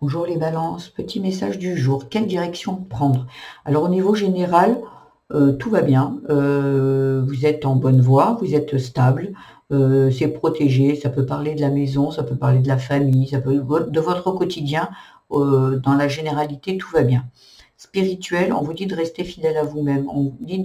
Bonjour les balances, petit message du jour. Quelle direction prendre? Alors au niveau général, tout va bien. Vous êtes en bonne voie, vous êtes stable, c'est protégé. Ça peut parler de la maison, ça peut parler de la famille, ça peut de votre quotidien. Dans la généralité, tout va bien. Spirituel, on vous dit de rester fidèle à vous-même. On vous dit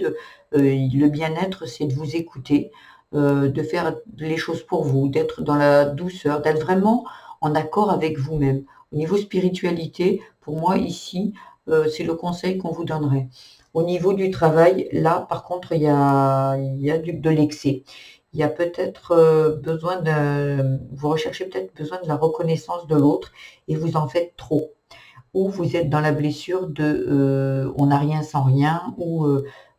le bien-être, c'est de vous écouter, de faire les choses pour vous, d'être dans la douceur, d'être vraiment en accord avec vous-même. Au niveau spiritualité, pour moi ici, c'est le conseil qu'on vous donnerait. Au niveau du travail, là, par contre, il y a de l'excès. Il y a peut-être, besoin vous recherchez peut-être besoin de la reconnaissance de l'autre et vous en faites trop. Ou vous êtes dans la blessure de, on n'a rien sans rien ou,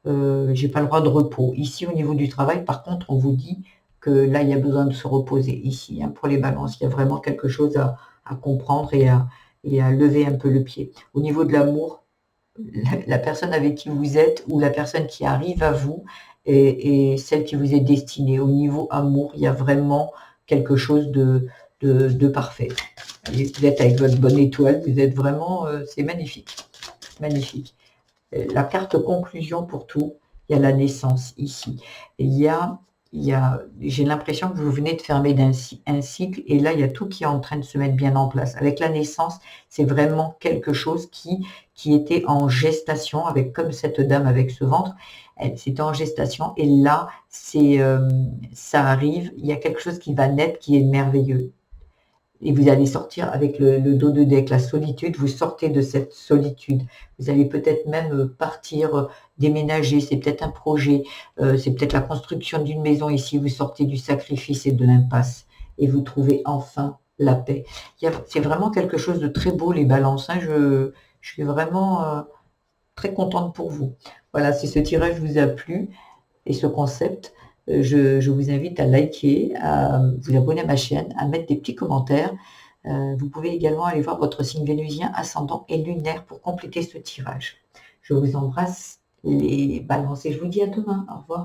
j'ai pas le droit de repos. Ici, au niveau du travail, par contre, on vous dit que là, il y a besoin de se reposer ici, hein, pour les balances. Il y a vraiment quelque chose à comprendre et à lever un peu le pied. Au niveau de l'amour, la personne avec qui vous êtes ou la personne qui arrive à vous est celle qui vous est destinée. Au niveau amour, il y a vraiment quelque chose de parfait. Et vous êtes avec votre bonne étoile, vous êtes vraiment, c'est magnifique, magnifique. La carte conclusion pour tout, il y a la naissance ici. Il y a, j'ai l'impression que vous venez de fermer un cycle et là, il y a tout qui est en train de se mettre bien en place. Avec la naissance, c'est vraiment quelque chose qui était en gestation, avec comme cette dame avec ce ventre, c'était en gestation et là, ça arrive, il y a quelque chose qui va naître qui est merveilleux. Et vous allez sortir avec le dos de dé, avec la solitude, vous sortez de cette solitude. Vous allez peut-être même partir, déménager, c'est peut-être un projet, c'est peut-être la construction d'une maison ici, vous sortez du sacrifice et de l'impasse et vous trouvez enfin la paix. C'est vraiment quelque chose de très beau les balances, hein. Je suis vraiment très contente pour vous. Voilà, si ce tirage vous a plu, et ce concept, je vous invite à liker, à vous abonner à ma chaîne, à mettre des petits commentaires. Vous pouvez également aller voir votre signe vénusien, ascendant et lunaire pour compléter ce tirage. Je vous embrasse les balances et je vous dis à demain. Au revoir.